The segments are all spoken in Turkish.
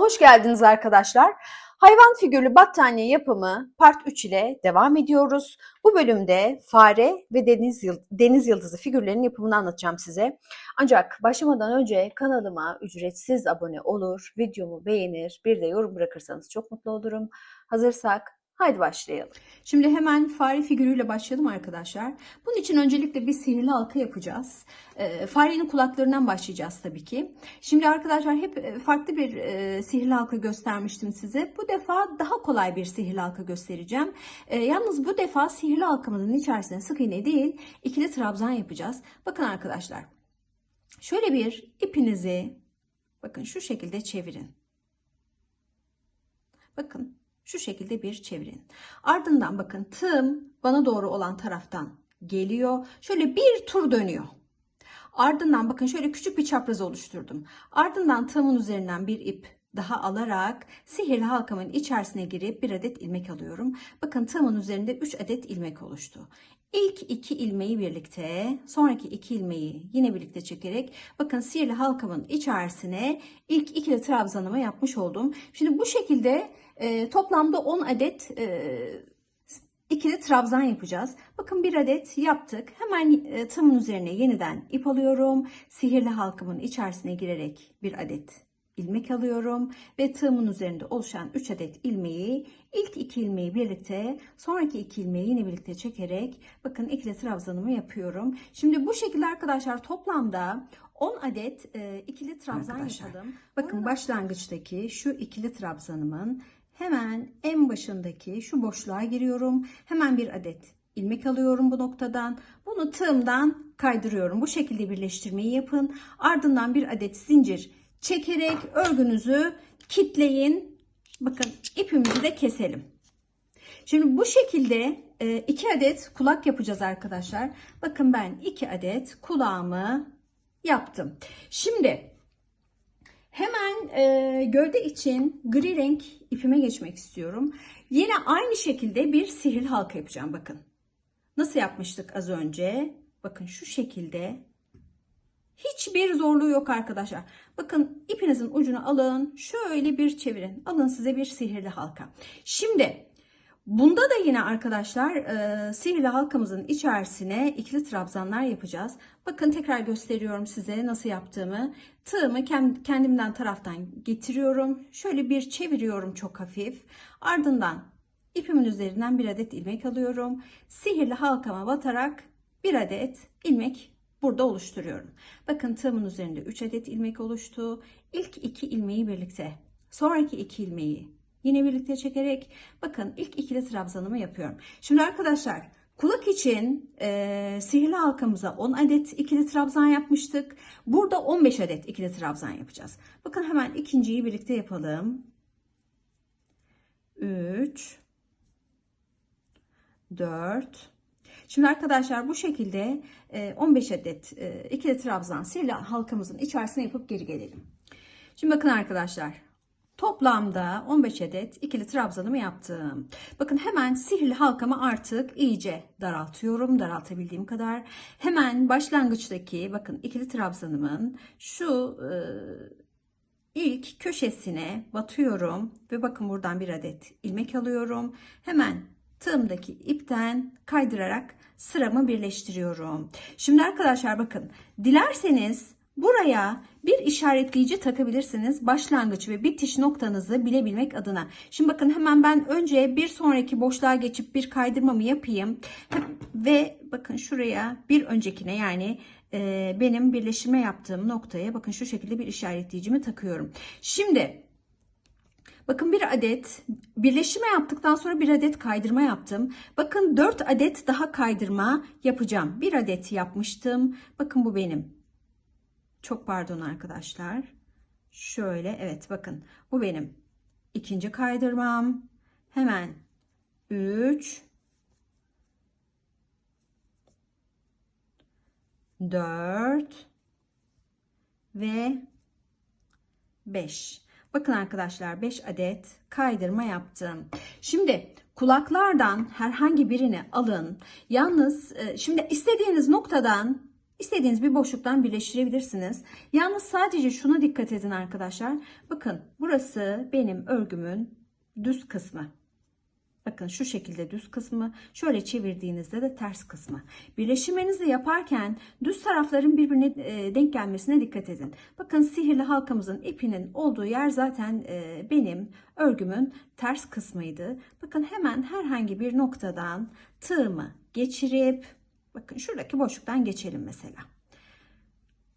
hoş geldiniz arkadaşlar. Hayvan figürlü battaniye yapımı part 3 ile devam ediyoruz. Bu bölümde fare ve deniz yıldızı figürlerinin yapımını anlatacağım size. Ancak başlamadan önce kanalıma ücretsiz abone olur, videomu beğenir, bir de yorum bırakırsanız çok mutlu olurum. Hazırsak haydi başlayalım. Şimdi hemen fare figürüyle başlayalım arkadaşlar. Bunun için öncelikle bir sihirli halka yapacağız. Farenin kulaklarından başlayacağız tabii ki. Şimdi arkadaşlar hep farklı bir sihirli halka göstermiştim size. Bu defa daha kolay bir sihirli halka göstereceğim. Yalnız bu defa sihirli halkamızın içerisine sık iğne değil, ikili trabzan yapacağız. Bakın arkadaşlar. Şöyle bir ipinizi bakın şu şekilde çevirin. Bakın. Şu şekilde bir çevirin. Ardından bakın tığım bana doğru olan taraftan geliyor. Şöyle bir tur dönüyor. Ardından bakın şöyle küçük bir çapraz oluşturdum. Ardından tığımın üzerinden bir ip daha alarak sihirli halkamın içerisine girip bir adet ilmek alıyorum. Bakın tığımın üzerinde 3 adet ilmek oluştu. İlk 2 ilmeği birlikte, sonraki 2 ilmeği yine birlikte çekerek bakın sihirli halkamın içerisine ilk ikili trabzanımı yapmış oldum. Şimdi bu şekilde toplamda 10 adet ikili trabzan yapacağız. Bakın bir adet yaptık. Hemen tığımın üzerine yeniden ip alıyorum. Sihirli halkamın içerisine girerek bir adet ilmek alıyorum ve tığımın üzerinde oluşan 3 adet ilmeği ilk 2 ilmeği birlikte sonraki 2 ilmeği yine birlikte çekerek bakın ikili trabzanımı yapıyorum. Şimdi bu şekilde arkadaşlar toplamda 10 adet ikili trabzan yapalım. Bakın başlangıçtaki şu ikili trabzanımın hemen en başındaki şu boşluğa giriyorum. Hemen bir adet ilmek alıyorum bu noktadan. Bunu tığımdan kaydırıyorum. Bu şekilde birleştirmeyi yapın. Ardından bir adet zincir çekerek örgünüzü kitleyin. Bakın ipimizi de keselim. Şimdi bu şekilde 2 adet kulak yapacağız arkadaşlar. Bakın ben 2 adet kulağımı yaptım. Şimdi hemen gövde için gri renk ipime geçmek istiyorum. Yine aynı şekilde bir sihirli halka yapacağım. Bakın. Nasıl yapmıştık az önce? Bakın şu şekilde. Hiçbir zorluğu yok arkadaşlar. Bakın ipinizin ucunu alın. Şöyle bir çevirin. Alın size bir sihirli halka. Şimdi bunda da yine arkadaşlar sihirli halkamızın içerisine ikili trabzanlar yapacağız. Bakın tekrar gösteriyorum size nasıl yaptığımı. Tığımı kendimden taraftan getiriyorum. Şöyle bir çeviriyorum çok hafif. Ardından ipimin üzerinden bir adet ilmek alıyorum. Sihirli halkama batarak bir adet ilmek burada oluşturuyorum. Bakın tığımın üzerinde 3 adet ilmek oluştu. İlk 2 ilmeği birlikte, sonraki 2 ilmeği yine birlikte çekerek bakın ilk ikili trabzanımı yapıyorum. Şimdi arkadaşlar kulak için sihirli halkamıza 10 adet ikili trabzan yapmıştık. Burada 15 adet ikili trabzan yapacağız. Bakın hemen ikinciyi birlikte yapalım. 3 4. Şimdi arkadaşlar bu şekilde 15 adet ikili trabzan sihirli halkamızın içerisine yapıp geri gelelim. Şimdi bakın arkadaşlar toplamda 15 adet ikili trabzanımı yaptım. Bakın hemen sihirli halkamı artık iyice daraltıyorum. Daraltabildiğim kadar. Hemen başlangıçtaki bakın ikili trabzanımın şu ilk köşesine batıyorum. Ve bakın buradan bir adet ilmek alıyorum. Hemen tığımdaki ipten kaydırarak sıramı birleştiriyorum. Şimdi arkadaşlar bakın dilerseniz buraya bir işaretleyici takabilirsiniz. Başlangıç ve bitiş noktanızı bilebilmek adına. Şimdi bakın hemen ben önce bir sonraki boşluğa geçip bir kaydırmamı yapayım. Ve bakın şuraya bir öncekine yani benim birleştirme yaptığım noktaya bakın şu şekilde bir işaretleyicimi takıyorum. Şimdi bakın bir adet birleştirme yaptıktan sonra bir adet kaydırma yaptım. Bakın 4 adet daha kaydırma yapacağım. Bir adet yapmıştım. Bakın bu benim. Çok pardon arkadaşlar. Şöyle evet bakın bu benim ikinci kaydırmam. Hemen 3 4 ve 5. Bakın arkadaşlar 5 adet kaydırma yaptım. Şimdi kulaklardan herhangi birini alın. Yalnız şimdi istediğiniz noktadan İstediğiniz bir boşluktan birleştirebilirsiniz. Yalnız sadece şuna dikkat edin arkadaşlar. Bakın burası benim örgümün düz kısmı. Bakın şu şekilde düz kısmı, şöyle çevirdiğinizde de ters kısmı. Birleştirmenizi yaparken düz tarafların birbirine denk gelmesine dikkat edin. Bakın sihirli halkamızın ipinin olduğu yer zaten benim örgümün ters kısmıydı. Bakın hemen herhangi bir noktadan tığımı geçirip, bakın şuradaki boşluktan geçelim mesela.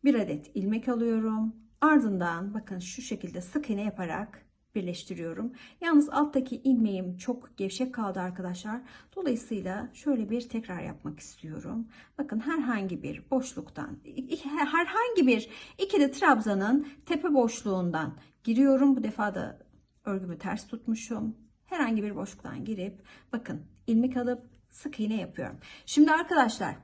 Bir adet ilmek alıyorum. Ardından bakın şu şekilde sık iğne yaparak birleştiriyorum. Yalnız alttaki ilmeğim çok gevşek kaldı arkadaşlar. Dolayısıyla şöyle bir tekrar yapmak istiyorum. Bakın herhangi bir boşluktan, herhangi bir ikili trabzanın tepe boşluğundan giriyorum. Bu defa da örgümü ters tutmuşum. Herhangi bir boşluktan girip bakın ilmek alıp sık iğne yapıyorum. Şimdi arkadaşlar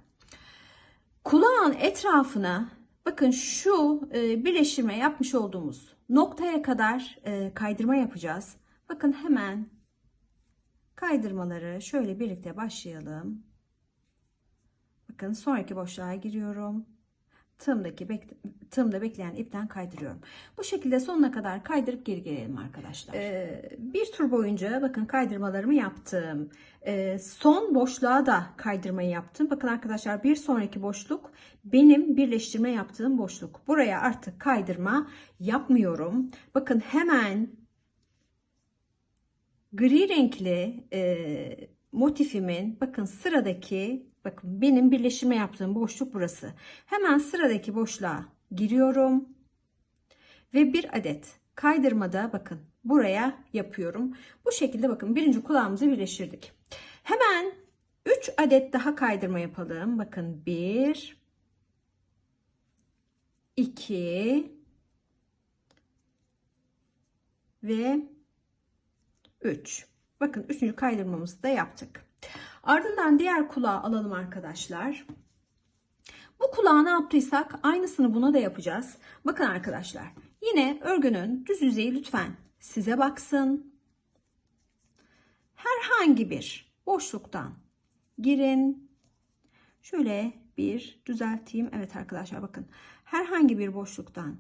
kulağın etrafına bakın şu birleştirme yapmış olduğumuz noktaya kadar kaydırma yapacağız. Bakın hemen kaydırmaları şöyle birlikte başlayalım. Bakın sonraki boşluğa giriyorum. Tığımda bekleyen ipten kaydırıyorum. Bu şekilde sonuna kadar kaydırıp geri gelelim arkadaşlar. Bir tur boyunca bakın kaydırmalarımı yaptım. Son boşluğa da kaydırmayı yaptım. Bakın arkadaşlar bir sonraki boşluk benim birleştirme yaptığım boşluk. Buraya artık kaydırma yapmıyorum. Bakın hemen gri renkli motifimin bakın sıradaki, bakın benim birleştirme yaptığım boşluk burası. Hemen sıradaki boşluğa giriyorum ve bir adet kaydırmada bakın buraya yapıyorum. Bu şekilde bakın birinci kulağımızı birleştirdik. Hemen 3 adet daha kaydırma yapalım. Bakın 1 2 ve 3. Bakın 3. kaydırmamızı da yaptık. Ardından diğer kulağı alalım arkadaşlar. Bu kulağı ne yaptıysak aynısını buna da yapacağız. Bakın arkadaşlar, yine örgünün düz yüzeyi lütfen size baksın. Herhangi bir boşluktan girin. Şöyle bir düzelteyim. Evet arkadaşlar bakın. Herhangi bir boşluktan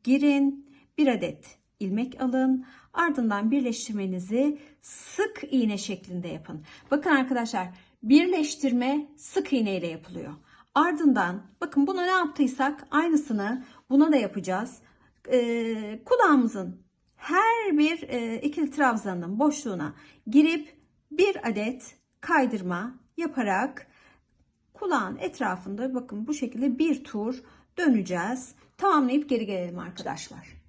girin. Bir adet ilmek alın. Ardından birleştirmenizi sık iğne şeklinde yapın. Bakın arkadaşlar, birleştirme sık iğne ile yapılıyor. Ardından bakın buna ne yaptıysak aynısını buna da yapacağız. Kulağımızın her bir ikili trabzanın boşluğuna girip bir adet kaydırma yaparak kulağın etrafında bakın bu şekilde bir tur döneceğiz. Tamamlayıp geri gelelim arkadaşlar.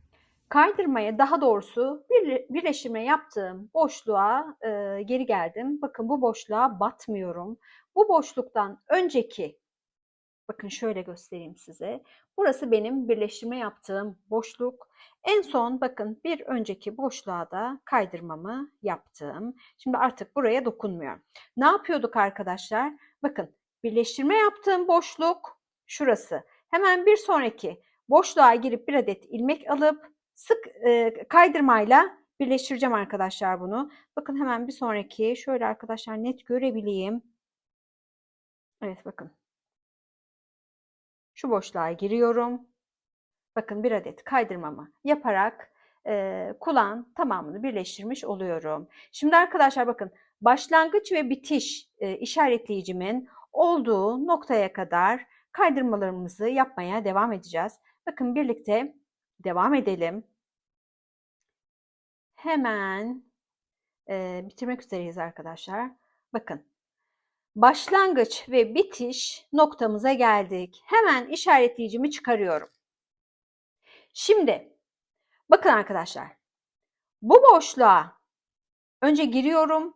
Kaydırmaya, daha doğrusu birleştirme yaptığım boşluğa geri geldim. Bakın bu boşluğa batmıyorum. Bu boşluktan önceki, bakın şöyle göstereyim size. Burası benim birleştirme yaptığım boşluk. En son bakın bir önceki boşluğa da kaydırmamı yaptım. Şimdi artık buraya dokunmuyorum. Ne yapıyorduk arkadaşlar? Bakın birleştirme yaptığım boşluk şurası. Hemen bir sonraki boşluğa girip bir adet ilmek alıp sık kaydırmayla birleştireceğim arkadaşlar bunu. Bakın hemen bir sonraki, şöyle arkadaşlar net görebileyim. Evet bakın. Şu boşluğa giriyorum. Bakın bir adet kaydırmamı yaparak kulağın tamamını birleştirmiş oluyorum. Şimdi arkadaşlar bakın başlangıç ve bitiş işaretleyicimin olduğu noktaya kadar kaydırmalarımızı yapmaya devam edeceğiz. Bakın birlikte devam edelim. Hemen bitirmek üzereyiz arkadaşlar. Bakın başlangıç ve bitiş noktamıza geldik. Hemen işaretleyicimi çıkarıyorum. Şimdi bakın arkadaşlar, bu boşluğa önce giriyorum.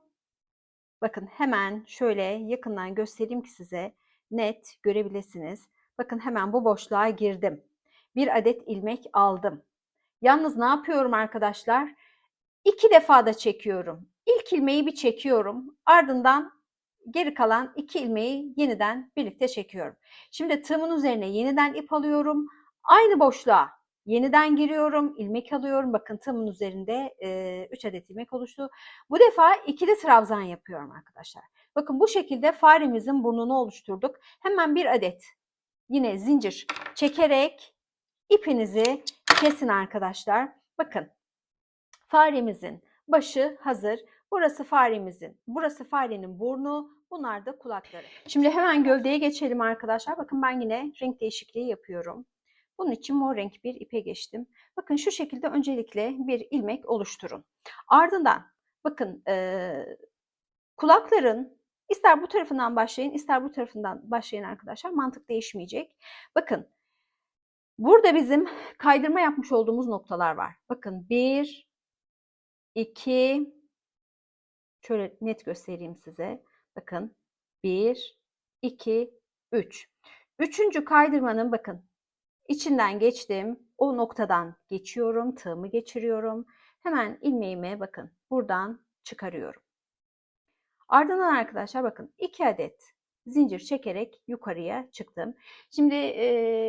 Bakın hemen şöyle yakından göstereyim ki size net görebilirsiniz. Bakın hemen bu boşluğa girdim. Bir adet ilmek aldım. Yalnız ne yapıyorum arkadaşlar? 2 defa da çekiyorum. İlk ilmeği bir çekiyorum. Ardından geri kalan 2 ilmeği yeniden birlikte çekiyorum. Şimdi tığımın üzerine yeniden ip alıyorum. Aynı boşluğa yeniden giriyorum. İlmek alıyorum. Bakın tığımın üzerinde 3 adet ilmek oluştu. Bu defa ikili trabzan yapıyorum arkadaşlar. Bakın bu şekilde faremizin burnunu oluşturduk. Hemen bir adet yine zincir çekerek ipinizi kesin arkadaşlar. Bakın faremizin başı hazır. Burası farenin burnu, bunlar da kulakları. Şimdi hemen gövdeye geçelim arkadaşlar. Bakın ben yine renk değişikliği yapıyorum. Bunun için mor renk bir ipe geçtim. Bakın şu şekilde öncelikle bir ilmek oluşturun. Ardından bakın kulakların ister bu tarafından başlayın, ister bu tarafından başlayın arkadaşlar. Mantık değişmeyecek. Bakın burada bizim kaydırma yapmış olduğumuz noktalar var. Bakın 1, 2, şöyle net göstereyim size. Bakın 1, 2, 3. Üçüncü kaydırmanın bakın içinden geçtim. O noktadan geçiyorum. Tığımı geçiriyorum. Hemen ilmeğimi bakın buradan çıkarıyorum. Ardından arkadaşlar bakın 2 adet zincir çekerek yukarıya çıktım. Şimdi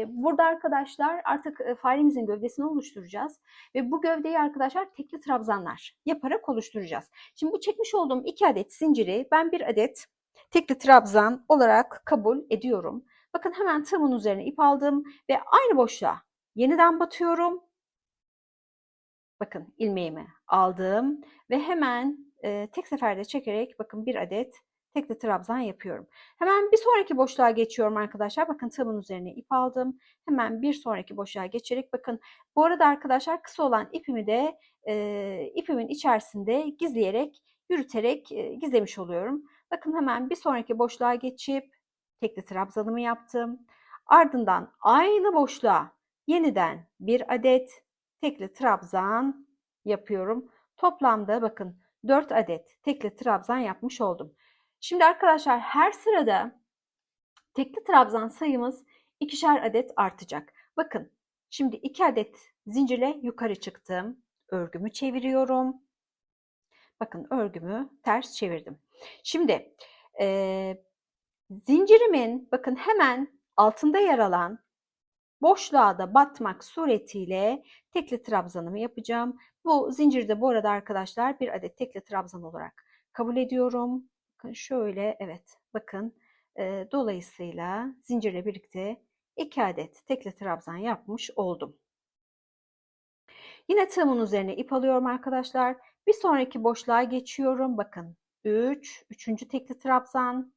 burada arkadaşlar artık faremizin gövdesini oluşturacağız. Ve bu gövdeyi arkadaşlar tekli trabzanlar yaparak oluşturacağız. Şimdi bu çekmiş olduğum 2 adet zinciri ben bir adet tekli trabzan olarak kabul ediyorum. Bakın hemen tığımın üzerine ip aldım ve aynı boşluğa yeniden batıyorum. Bakın ilmeğimi aldım ve hemen tek seferde çekerek bakın bir adet tekli trabzan yapıyorum. Hemen bir sonraki boşluğa geçiyorum arkadaşlar. Bakın tığımın üzerine ip aldım. Hemen bir sonraki boşluğa geçerek bakın. Bu arada arkadaşlar kısa olan ipimi de ipimin içerisinde gizleyerek, yürüterek gizlemiş oluyorum. Bakın hemen bir sonraki boşluğa geçip tekli trabzanımı yaptım. Ardından aynı boşluğa yeniden bir adet tekli trabzan yapıyorum. Toplamda bakın 4 adet tekli trabzan yapmış oldum. Şimdi arkadaşlar her sırada tekli trabzan sayımız 2'şer adet artacak. Bakın şimdi 2 adet zincirle yukarı çıktım. Örgümü çeviriyorum. Bakın örgümü ters çevirdim. Şimdi zincirimin bakın hemen altında yer alan boşluğa da batmak suretiyle tekli trabzanımı yapacağım. Bu zincirde bu arada arkadaşlar bir adet tekli trabzan olarak kabul ediyorum. Bakın şöyle evet bakın dolayısıyla zincirle birlikte 2 adet tekli trabzan yapmış oldum. Yine tığımın üzerine ip alıyorum arkadaşlar. Bir sonraki boşluğa geçiyorum. Bakın 3. tekli trabzan.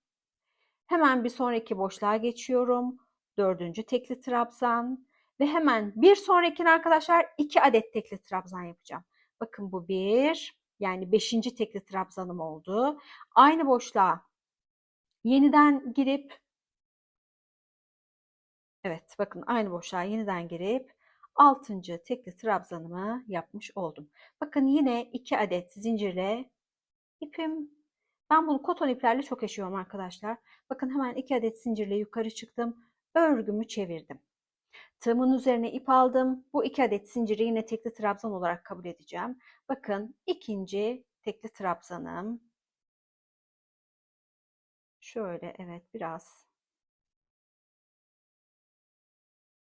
Hemen bir sonraki boşluğa geçiyorum. 4. tekli trabzan ve hemen bir sonrakine arkadaşlar 2 adet tekli trabzan yapacağım. Bakın bu 1 yani 5. tekli trabzanım oldu. Aynı boşluğa yeniden girip evet bakın aynı boşluğa yeniden girip 6. tekli trabzanımı yapmış oldum. Bakın yine 2 adet zincirle ipim. Ben bunu koton iplerle çok yaşıyorum arkadaşlar. Bakın hemen 2 adet zincirle yukarı çıktım. Örgümü çevirdim. Tığımın üzerine ip aldım. Bu 2 adet zinciri yine tekli trabzan olarak kabul edeceğim. Bakın ikinci tekli trabzanım. Şöyle evet biraz.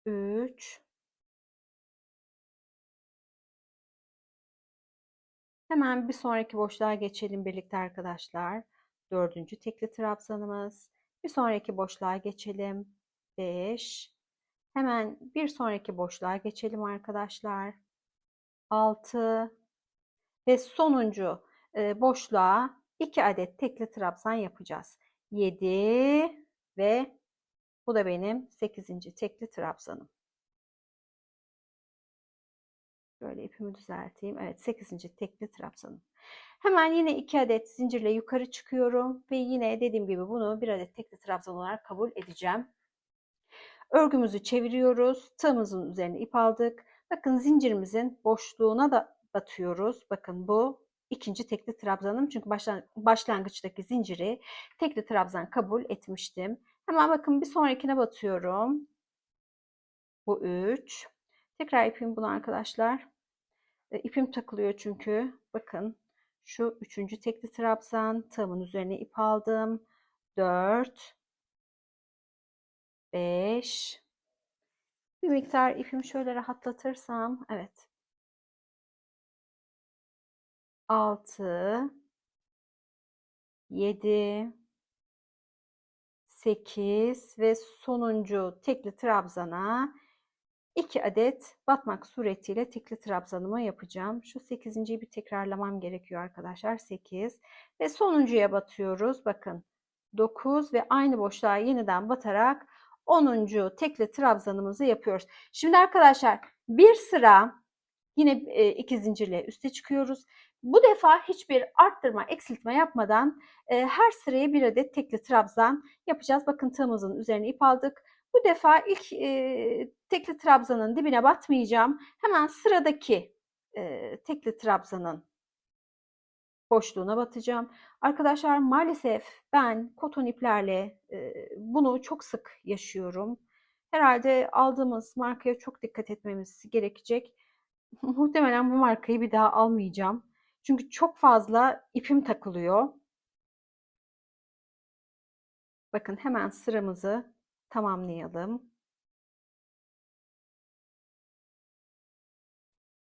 3. Hemen bir sonraki boşluğa geçelim birlikte arkadaşlar. 4. tekli trabzanımız. Bir sonraki boşluğa geçelim. 5. Hemen bir sonraki boşluğa geçelim arkadaşlar. 6 ve sonuncu boşluğa 2 adet tekli trabzan yapacağız. 7 ve bu da benim 8. tekli trabzanım. Böyle ipimi düzelteyim. Evet 8. tekli trabzanım. Hemen yine 2 adet zincirle yukarı çıkıyorum ve yine dediğim gibi bunu bir adet tekli trabzan olarak kabul edeceğim. Örgümüzü çeviriyoruz. Tığımızın üzerine ip aldık. Bakın zincirimizin boşluğuna da batıyoruz. Bakın bu ikinci tekli trabzanım. Çünkü başlangıçtaki zinciri tekli trabzan kabul etmiştim. Hemen bakın bir sonrakine batıyorum. Bu 3. Tekrar ipim bunu arkadaşlar. İpim takılıyor çünkü. Bakın şu 3. tekli trabzan. Tığımın üzerine ip aldım. 4. 5. Bir miktar ipimi şöyle rahatlatırsam, evet. 6, 7, 8 ve sonuncu tekli trabzana 2 adet batmak suretiyle tekli trabzanımı yapacağım. Şu 8.'yi bir tekrarlamam gerekiyor arkadaşlar. 8 ve sonuncuya batıyoruz. Bakın 9 ve aynı boşluğa yeniden batarak 10. tekli trabzanımızı yapıyoruz. Şimdi arkadaşlar bir sıra yine 2 zincirle üste çıkıyoruz. Bu defa hiçbir arttırma, eksiltme yapmadan her sıraya bir adet tekli trabzan yapacağız. Bakın tığımızın üzerine ip aldık. Bu defa ilk tekli trabzanın dibine batmayacağım. Hemen sıradaki tekli trabzanın boşluğuna batacağım. Arkadaşlar maalesef ben koton iplerle bunu çok sık yaşıyorum. Herhalde aldığımız markaya çok dikkat etmemiz gerekecek. Muhtemelen bu markayı bir daha almayacağım. Çünkü çok fazla ipim takılıyor. Bakın hemen sıramızı tamamlayalım.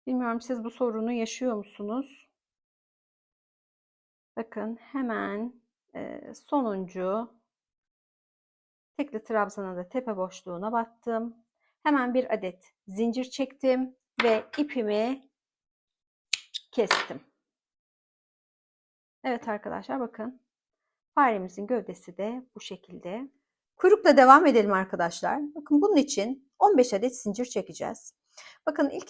Bilmiyorum siz bu sorunu yaşıyor musunuz? Bakın hemen sonuncu tekli trabzana da tepe boşluğuna battım. Hemen bir adet zincir çektim ve ipimi kestim. Evet arkadaşlar bakın faremizin gövdesi de bu şekilde. Kuyrukla devam edelim arkadaşlar. Bakın bunun için 15 adet zincir çekeceğiz. Bakın ilk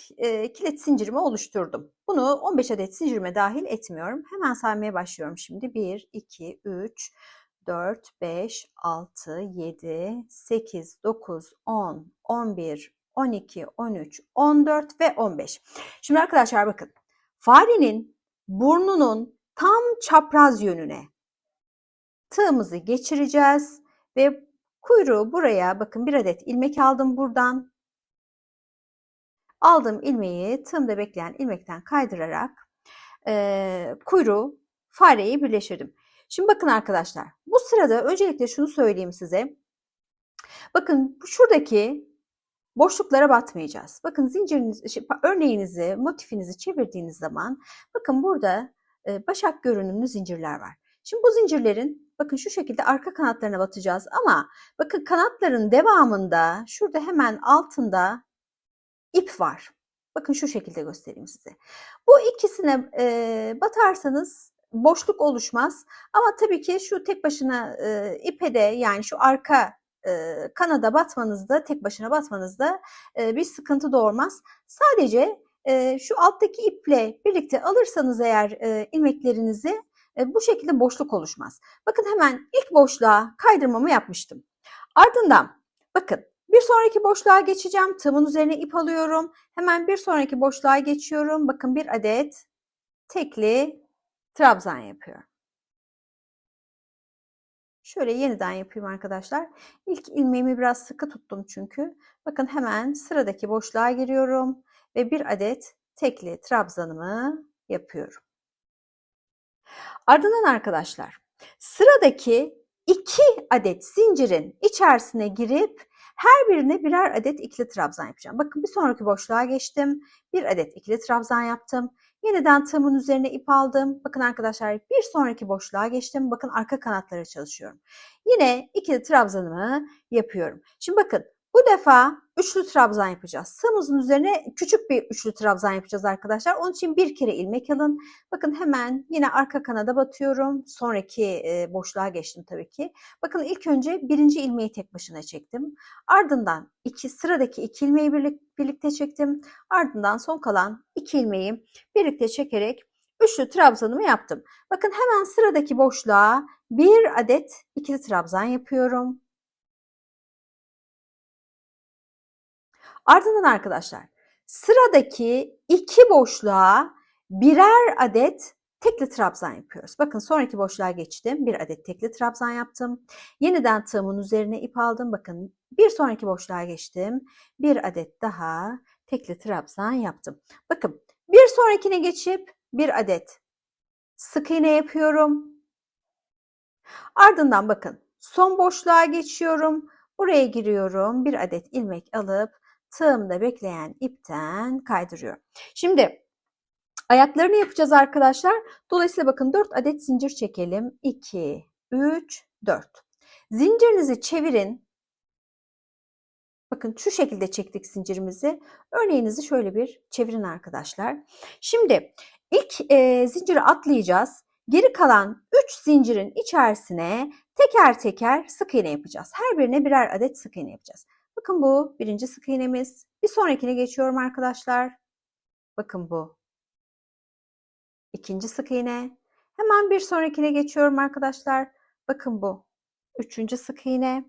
kilit zincirimi oluşturdum. Bunu 15 adet zincirime dahil etmiyorum. Hemen saymaya başlıyorum şimdi. 1, 2, 3, 4, 5, 6, 7, 8, 9, 10, 11, 12, 13, 14 ve 15. Şimdi arkadaşlar bakın. Farenin burnunun tam çapraz yönüne tığımızı geçireceğiz ve kuyruğu buraya bakın bir adet ilmek aldım buradan. Aldığım ilmeği tığımda bekleyen ilmekten kaydırarak kuyruğu fareyi birleştirdim. Şimdi bakın arkadaşlar bu sırada öncelikle şunu söyleyeyim size. Bakın şuradaki boşluklara batmayacağız. Bakın zinciriniz, örneğinizi, motifinizi çevirdiğiniz zaman bakın burada başak görünümlü zincirler var. Şimdi bu zincirlerin bakın şu şekilde arka kanatlarına batacağız ama bakın kanatların devamında şurada hemen altında ip var. Bakın şu şekilde göstereyim size. Bu ikisine batarsanız boşluk oluşmaz. Ama tabii ki şu tek başına ipe de yani şu arka kanada batmanızda, tek başına batmanızda bir sıkıntı doğurmaz. Sadece şu alttaki iple birlikte alırsanız eğer ilmeklerinizi bu şekilde boşluk oluşmaz. Bakın hemen ilk boşluğa kaydırmamı yapmıştım. Ardından bakın bir sonraki boşluğa geçeceğim. Tığımın üzerine ip alıyorum. Hemen bir sonraki boşluğa geçiyorum. Bakın bir adet tekli trabzan yapıyorum. Şöyle yeniden yapayım arkadaşlar. İlk ilmeğimi biraz sıkı tuttum çünkü. Bakın hemen sıradaki boşluğa giriyorum ve bir adet tekli trabzanımı yapıyorum. Ardından arkadaşlar sıradaki 2 adet zincirin içerisine girip her birine birer adet ikili trabzan yapacağım. Bakın bir sonraki boşluğa geçtim. Bir adet ikili trabzan yaptım. Yeniden tığımın üzerine ip aldım. Bakın arkadaşlar bir sonraki boşluğa geçtim. Bakın arka kanatlara çalışıyorum. Yine ikili trabzanımı yapıyorum. Şimdi bakın bu defa üçlü trabzan yapacağız. Tığımızın üzerine küçük bir üçlü trabzan yapacağız arkadaşlar. Onun için bir kere ilmek alın. Bakın hemen yine arka kanada batıyorum. Sonraki boşluğa geçtim tabii ki. Bakın ilk önce birinci ilmeği tek başına çektim. Ardından sıradaki iki ilmeği birlikte çektim. Ardından son kalan iki ilmeği birlikte çekerek üçlü trabzanımı yaptım. Bakın hemen sıradaki boşluğa bir adet ikili trabzan yapıyorum. Ardından arkadaşlar sıradaki iki boşluğa birer adet tekli trabzan yapıyoruz. Bakın sonraki boşluğa geçtim. Bir adet tekli trabzan yaptım. Yeniden tığımın üzerine ip aldım. Bakın bir sonraki boşluğa geçtim. Bir adet daha tekli trabzan yaptım. Bakın bir sonrakine geçip bir adet sık iğne yapıyorum. Ardından bakın son boşluğa geçiyorum. Buraya giriyorum. Bir adet ilmek alıp tığımda bekleyen ipten kaydırıyorum. Şimdi ayaklarını yapacağız arkadaşlar. Dolayısıyla bakın 4 adet zincir çekelim. 2, 3, 4. Zincirinizi çevirin. Bakın şu şekilde çektik zincirimizi. Örneğinizi şöyle bir çevirin arkadaşlar. Şimdi ilk zinciri atlayacağız. Geri kalan 3 zincirin içerisine teker teker sık iğne yapacağız. Her birine birer adet sık iğne yapacağız. Bakın bu birinci sık iğnemiz. Bir sonrakine geçiyorum arkadaşlar. Bakın bu ikinci sık iğne. Hemen bir sonrakine geçiyorum arkadaşlar. Bakın bu üçüncü sık iğne.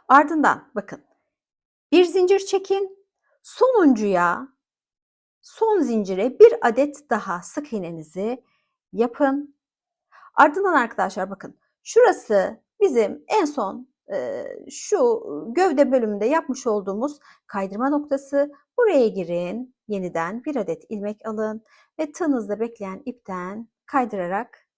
Ardından bakın bir zincir çekin. Sonuncuya, son zincire bir adet daha sık iğnenizi yapın. Ardından arkadaşlar bakın şurası bizim en son şu gövde bölümünde yapmış olduğumuz kaydırma noktası. Buraya girin. Yeniden bir adet ilmek alın ve tığınızda bekleyen ipten kaydırarak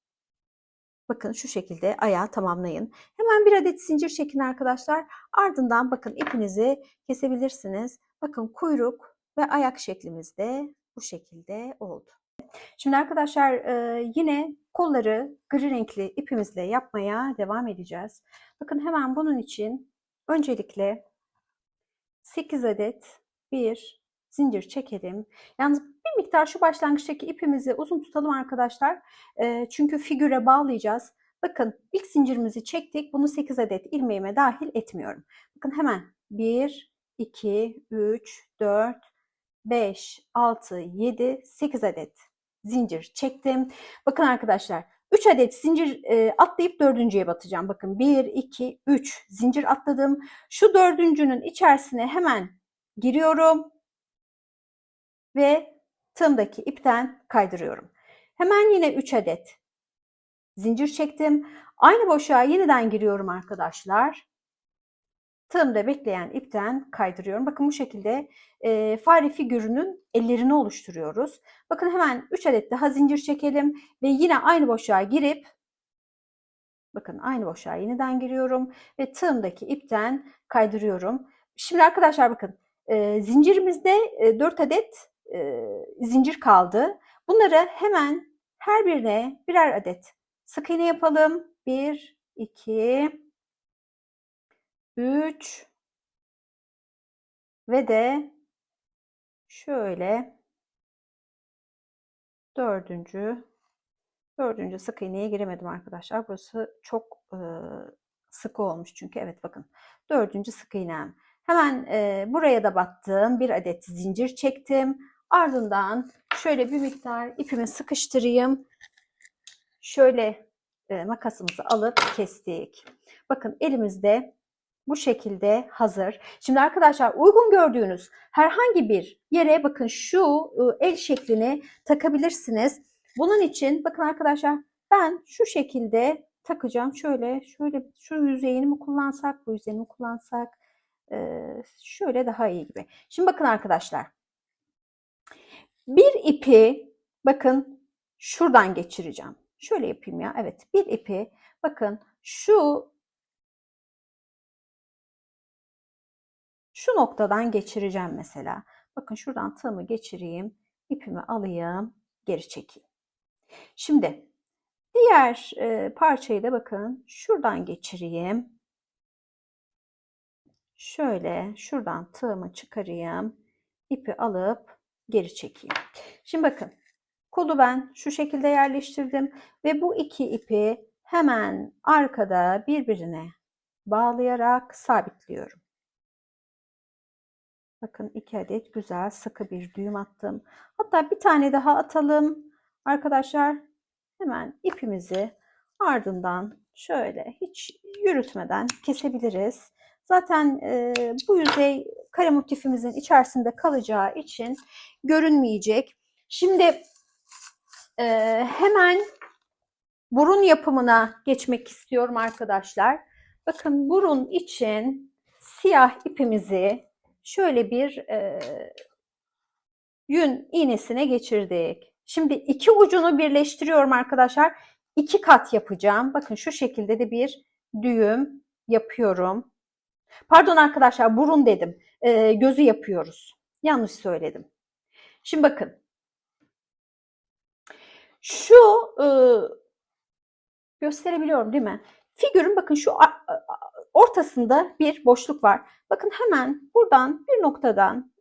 bakın şu şekilde ayağı tamamlayın. Hemen bir adet zincir çekin arkadaşlar. Ardından bakın ipinizi kesebilirsiniz. Bakın kuyruk ve ayak şeklimiz de bu şekilde oldu. Şimdi arkadaşlar yine kolları gri renkli ipimizle yapmaya devam edeceğiz. Bakın hemen bunun için öncelikle 8 adet bir zincir çekelim. Yalnız bir miktar şu başlangıçtaki ipimizi uzun tutalım arkadaşlar. Çünkü figüre bağlayacağız. Bakın ilk zincirimizi çektik. Bunu 8 adet ilmeğime dahil etmiyorum. Bakın hemen 1, 2, 3, 4, 5, 6, 7, 8 adet zincir çektim. Bakın arkadaşlar 3 adet zincir atlayıp dördüncüye batacağım. Bakın 1, 2, 3 zincir atladım. Şu dördüncünün içerisine hemen giriyorum ve tığımdaki ipten kaydırıyorum. Hemen yine 3 adet zincir çektim. Aynı boşluğa yeniden giriyorum arkadaşlar. Tığımda bekleyen ipten kaydırıyorum. Bakın bu şekilde fare figürünün ellerini oluşturuyoruz. Bakın hemen 3 adet daha zincir çekelim ve yine aynı boşluğa girip bakın aynı boşluğa yeniden giriyorum ve tığımdaki ipten kaydırıyorum. Şimdi arkadaşlar bakın zincirimizde 4 adet zincir kaldı. Bunları hemen her birine birer adet sık iğne yapalım. 1, 2, 3 ve de şöyle dördüncü sık iğneye giremedim arkadaşlar. Burası çok sıkı olmuş çünkü. Evet bakın dördüncü sık iğnem. Hemen buraya da battım. Bir adet zincir çektim. Ardından şöyle bir miktar ipimi sıkıştırayım. Şöyle makasımızı alıp kestik. Bakın elimizde bu şekilde hazır. Şimdi arkadaşlar uygun gördüğünüz herhangi bir yere bakın şu el şeklini takabilirsiniz. Bunun için bakın arkadaşlar ben şu şekilde takacağım. Şöyle şu yüzeyini mi kullansak, bu yüzeyini mi kullansak şöyle daha iyi gibi. Şimdi bakın arkadaşlar bir ipi bakın şuradan geçireceğim. Şöyle yapayım ya. Evet bir ipi bakın şu noktadan geçireceğim mesela. Bakın şuradan tığımı geçireyim, ipimi alayım, geri çekeyim. Şimdi diğer parçayı da bakın şuradan geçireyim. Şöyle şuradan tığımı çıkarayım, ipi alıp geri çekeyim. Şimdi bakın kolu ben şu şekilde yerleştirdim ve bu iki ipi hemen arkada birbirine bağlayarak sabitliyorum. Bakın 2 adet güzel sıkı bir düğüm attım. Hatta bir tane daha atalım. Arkadaşlar hemen ipimizi ardından şöyle hiç yürütmeden kesebiliriz. Zaten bu yüzey kare motifimizin içerisinde kalacağı için görünmeyecek. Şimdi hemen burun yapımına geçmek istiyorum arkadaşlar. Bakın burun için siyah ipimizi şöyle bir yün iğnesine geçirdik. Şimdi iki ucunu birleştiriyorum arkadaşlar. 2 kat yapacağım. Bakın şu şekilde de bir düğüm yapıyorum. Pardon arkadaşlar burun dedim. Gözü yapıyoruz. Yanlış söyledim. Şimdi bakın. Şu gösterebiliyorum değil mi? Figürün bakın şu ortasında bir boşluk var. Bakın hemen buradan bir noktadan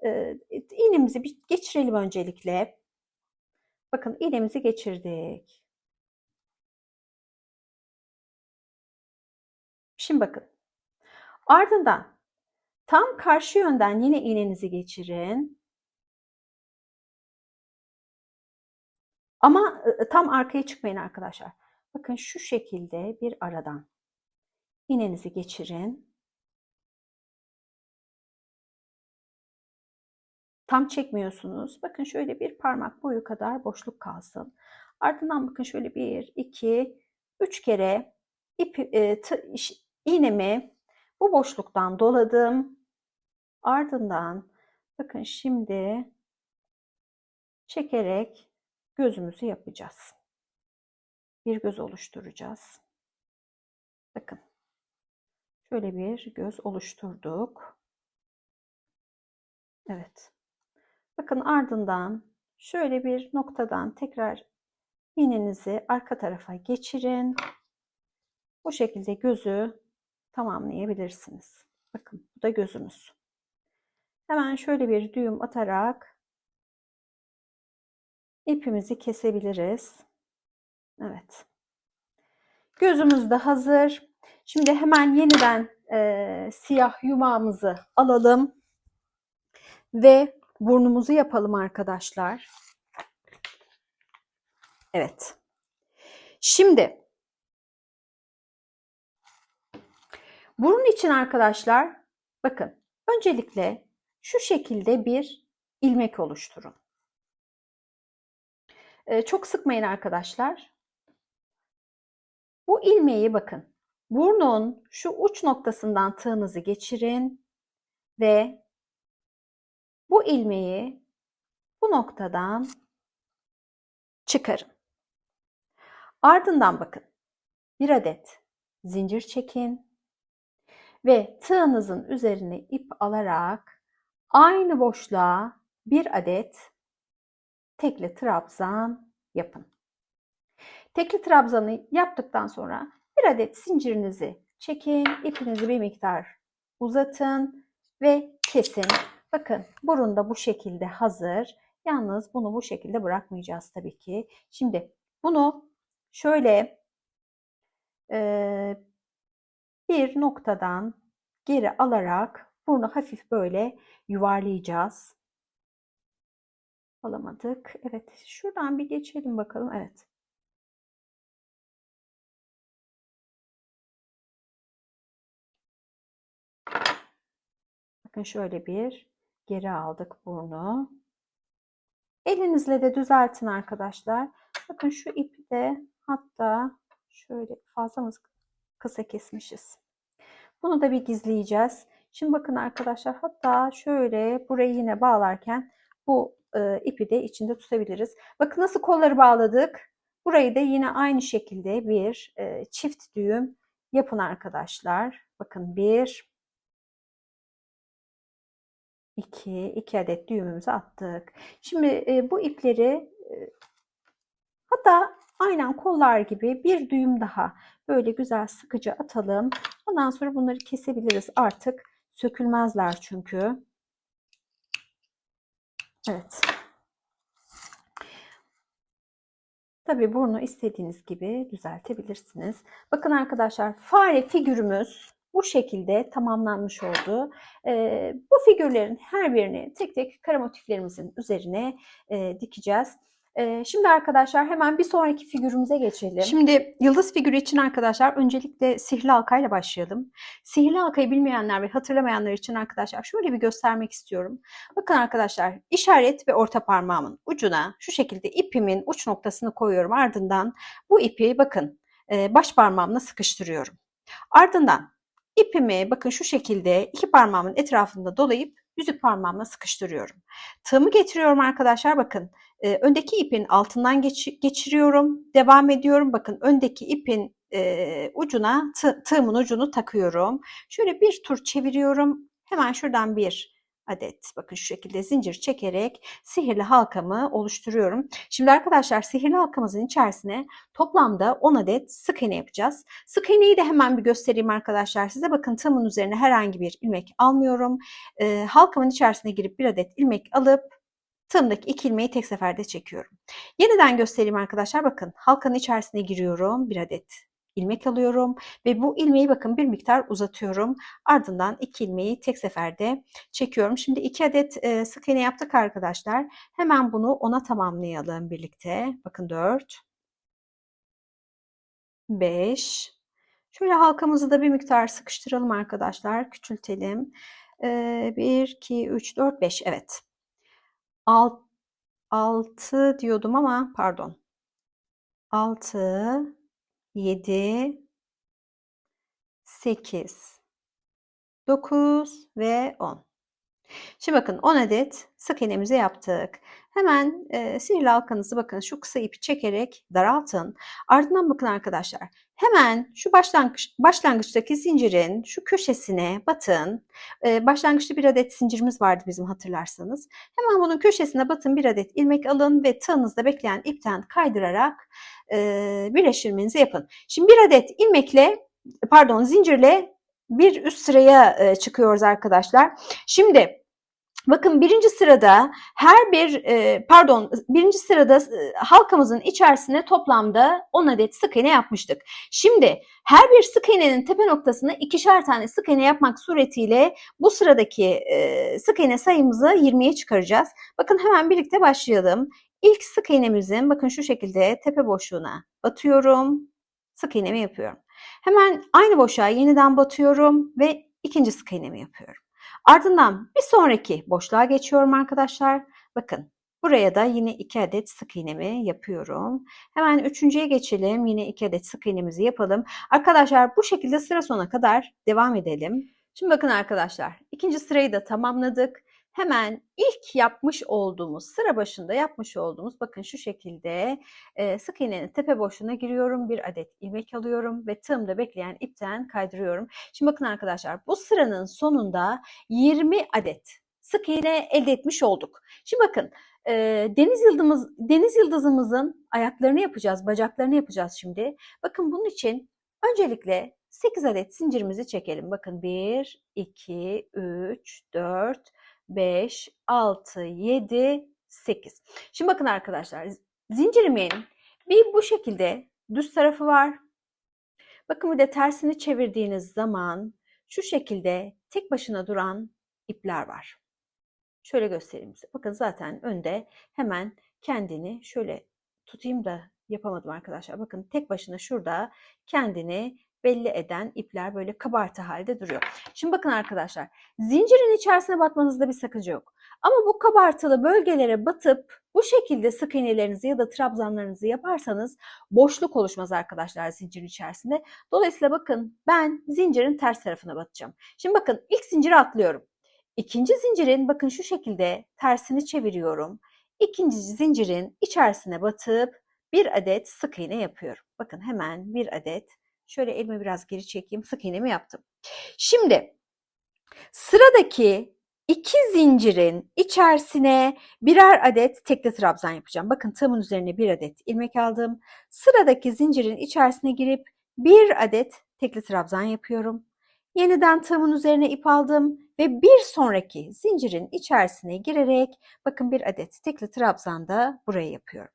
iğnemizi bir geçirelim öncelikle. Bakın iğnemizi geçirdik. Şimdi bakın. Ardından tam karşı yönden yine iğnenizi geçirin. Ama tam arkaya çıkmayın arkadaşlar. Bakın şu şekilde bir aradan iğnenizi geçirin. Tam çekmiyorsunuz. Bakın şöyle bir parmak boyu kadar boşluk kalsın. Ardından bakın şöyle 1, 2, 3 kere iğnemi bu boşluktan doladım. Ardından bakın şimdi çekerek gözümüzü yapacağız. Bir göz oluşturacağız. Bakın. Şöyle bir göz oluşturduk. Evet. Bakın ardından şöyle bir noktadan tekrar iğnenizi arka tarafa geçirin. Bu şekilde gözü tamamlayabilirsiniz. Bakın bu da gözümüz. Hemen şöyle bir düğüm atarak ipimizi kesebiliriz. Evet. Gözümüz de hazır. Şimdi hemen yeniden siyah yumağımızı alalım ve burnumuzu yapalım arkadaşlar. Evet. Şimdi burun için arkadaşlar bakın öncelikle şu şekilde bir ilmek oluşturun. Çok sıkmayın arkadaşlar. Bu ilmeği bakın burnun şu uç noktasından tığınızı geçirin ve bu ilmeği bu noktadan çıkarın. Ardından bakın bir adet zincir çekin ve tığınızın üzerine ip alarak aynı boşluğa bir adet tekli trabzan yapın. Tekli trabzanı yaptıktan sonra bir adet zincirinizi çekin, ipinizi bir miktar uzatın ve kesin. Bakın burun da bu şekilde hazır. Yalnız bunu bu şekilde bırakmayacağız tabii ki. Şimdi bunu şöyle bir noktadan geri alarak burnu hafif böyle yuvarlayacağız. Alamadık. Evet, şuradan bir geçelim bakalım. Evet. Bakın şöyle bir geri aldık burnu. Elinizle de düzeltin arkadaşlar. Bakın şu ipi de hatta şöyle fazla mı kısa kesmişiz. Bunu da bir gizleyeceğiz. Şimdi bakın arkadaşlar hatta şöyle burayı yine bağlarken bu ipi de içinde tutabiliriz. Bakın nasıl kolları bağladık. Burayı da yine aynı şekilde bir çift düğüm yapın arkadaşlar. Bakın 1, 2 adet düğümümüzü attık. Şimdi bu ipleri hatta aynen kollar gibi bir düğüm daha böyle güzel sıkıca atalım. Ondan sonra bunları kesebiliriz. Artık sökülmezler çünkü. Evet. Tabii burnu istediğiniz gibi düzeltebilirsiniz. Bakın arkadaşlar fare figürümüz bu şekilde tamamlanmış oldu. Bu figürlerin her birini tek tek kara motiflerimizin üzerine dikeceğiz. Şimdi arkadaşlar hemen bir sonraki figürümüze geçelim. Şimdi yıldız figürü için arkadaşlar öncelikle sihirli halkayla başlayalım. Sihirli halkayı bilmeyenler ve hatırlamayanlar için arkadaşlar şöyle bir göstermek istiyorum. Bakın arkadaşlar işaret ve orta parmağımın ucuna şu şekilde ipimin uç noktasını koyuyorum. Ardından bu ipi bakın baş parmağımla sıkıştırıyorum. Ardından ipimi bakın şu şekilde iki parmağımın etrafında dolayıp yüzük parmağımla sıkıştırıyorum. Tığımı getiriyorum arkadaşlar bakın. Öndeki ipin altından geçiriyorum. Devam ediyorum. Bakın öndeki ipin ucuna tığımın ucunu takıyorum. Şöyle bir tur çeviriyorum. Hemen şuradan bir adet bakın şu şekilde zincir çekerek sihirli halkamı oluşturuyorum. Şimdi arkadaşlar sihirli halkamızın içerisine toplamda 10 adet sık iğne yapacağız. Sık iğneyi de hemen bir göstereyim arkadaşlar size. Bakın tığımın üzerine herhangi bir ilmek almıyorum. Halkamın içerisine girip bir adet ilmek alıp tığımdaki 2 ilmeği tek seferde çekiyorum. Yeniden göstereyim arkadaşlar. Bakın halkanın içerisine giriyorum. Bir adet ilmek alıyorum ve bu ilmeği bakın bir miktar uzatıyorum. Ardından 2 ilmeği tek seferde çekiyorum. Şimdi 2 adet sık iğne yaptık arkadaşlar. Hemen bunu 10'a tamamlayalım birlikte. Bakın 4, 5. Şöyle halkamızı da bir miktar sıkıştıralım arkadaşlar. Küçültelim. 1, 2, 3, 4, 5. Evet. 6 diyordum ama pardon. 6, 7, 8, 9 ve 10. Şimdi bakın 10 adet sık iğnemizi yaptık. Hemen sihirli halkanızı bakın şu kısa ipi çekerek daraltın. Ardından bakın arkadaşlar hemen şu başlangıçtaki zincirin şu köşesine batın. Başlangıçta bir adet zincirimiz vardı bizim hatırlarsanız. Hemen bunun köşesine batın, bir adet ilmek alın ve tığınızda bekleyen ipten kaydırarak birleştirmenizi yapın. Şimdi bir adet zincirle bir üst sıraya çıkıyoruz arkadaşlar. Şimdi bakın birinci sırada birinci sırada halkamızın içerisine toplamda 10 adet sık iğne yapmıştık. Şimdi her bir sık iğnenin tepe noktasına ikişer tane sık iğne yapmak suretiyle bu sıradaki sık iğne sayımızı 20'ye çıkaracağız. Bakın hemen birlikte başlayalım. İlk sık iğnemizin bakın şu şekilde tepe boşluğuna batıyorum. Sık iğnemi yapıyorum. Hemen aynı boşluğa yeniden batıyorum ve ikinci sık iğnemi yapıyorum. Ardından bir sonraki boşluğa geçiyorum arkadaşlar. Bakın buraya da yine 2 adet sık iğnemi yapıyorum. Hemen üçüncüye geçelim. Yine 2 adet sık iğnemizi yapalım. Arkadaşlar bu şekilde sıra sonuna kadar devam edelim. Şimdi bakın arkadaşlar ikinci sırayı da tamamladık. Hemen ilk sıra başında yapmış olduğumuz bakın şu şekilde sık iğnenin tepe boşluğuna giriyorum. Bir adet ilmek alıyorum ve tığımda bekleyen ipten kaydırıyorum. Şimdi bakın arkadaşlar bu sıranın sonunda 20 adet sık iğne elde etmiş olduk. Şimdi bakın deniz yıldızımızın ayaklarını yapacağız, bacaklarını yapacağız şimdi. Bakın bunun için öncelikle 8 adet zincirimizi çekelim. Bakın 1, 2, 3, 4, 5, 6, 7, 8. Şimdi bakın arkadaşlar zincirimin bir bu şekilde düz tarafı var. Bakın bir de tersini çevirdiğiniz zaman şu şekilde tek başına duran ipler var. Şöyle göstereyim size. Bakın zaten önde hemen kendini şöyle tutayım da yapamadım arkadaşlar. Bakın tek başına şurada kendini belli eden ipler böyle kabartı halde duruyor. Şimdi bakın arkadaşlar zincirin içerisine batmanızda bir sakınca yok. Ama bu kabartılı bölgelere batıp bu şekilde sık iğnelerinizi ya da trabzanlarınızı yaparsanız boşluk oluşmaz arkadaşlar zincirin içerisinde. Dolayısıyla bakın ben zincirin ters tarafına batacağım. Şimdi bakın ilk zinciri atlıyorum. İkinci zincirin bakın şu şekilde tersini çeviriyorum. İkinci zincirin içerisine batıp bir adet sık iğne yapıyorum. Bakın hemen bir adet şöyle elimi biraz geri çekeyim sık iğnemi yaptım. Şimdi sıradaki 2 zincirin içerisine birer adet tekli trabzan yapacağım. Bakın tığımın üzerine bir adet ilmek aldım. Sıradaki zincirin içerisine girip bir adet tekli trabzan yapıyorum. Yeniden tığımın üzerine ip aldım ve bir sonraki zincirin içerisine girerek bakın bir adet tekli trabzan da buraya yapıyorum.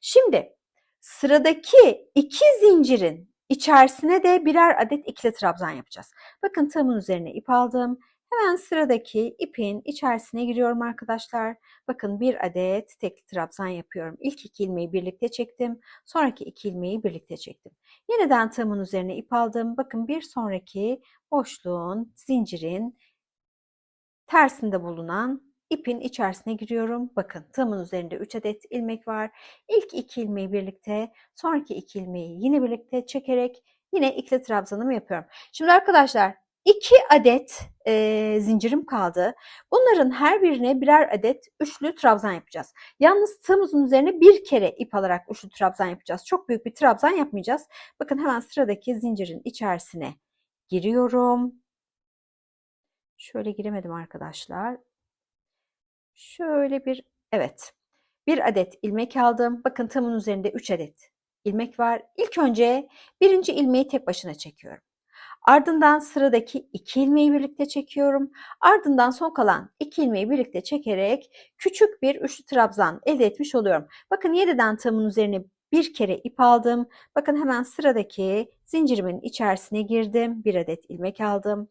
Şimdi sıradaki 2 zincirin içerisine de birer adet ikili trabzan yapacağız. Bakın tığımın üzerine ip aldım. Hemen sıradaki ipin içerisine giriyorum arkadaşlar. Bakın bir adet tekli trabzan yapıyorum. İlk 2 ilmeği birlikte çektim. Sonraki 2 ilmeği birlikte çektim. Yeniden tığımın üzerine ip aldım. Bakın bir sonraki boşluğun, zincirin tersinde bulunan ipin içerisine giriyorum. Bakın tığımın üzerinde 3 adet ilmek var. İlk 2 ilmeği birlikte, sonraki 2 ilmeği yine birlikte çekerek yine ikili trabzanımı yapıyorum. Şimdi arkadaşlar 2 adet zincirim kaldı. Bunların her birine birer adet üçlü trabzan yapacağız. Yalnız tığımızın üzerine bir kere ip alarak üçlü trabzan yapacağız. Çok büyük bir trabzan yapmayacağız. Bakın hemen sıradaki zincirin içerisine giriyorum. Şöyle giremedim arkadaşlar. Şöyle evet. Bir adet ilmek aldım. Bakın tığımın üzerinde 3 adet ilmek var. İlk önce birinci ilmeği tek başına çekiyorum. Ardından sıradaki 2 ilmeği birlikte çekiyorum. Ardından son kalan 2 ilmeği birlikte çekerek küçük bir üçlü trabzan elde etmiş oluyorum. Bakın 7'den tığımın üzerine bir kere ip aldım. Bakın hemen sıradaki zincirimin içerisine girdim. Bir adet ilmek aldım.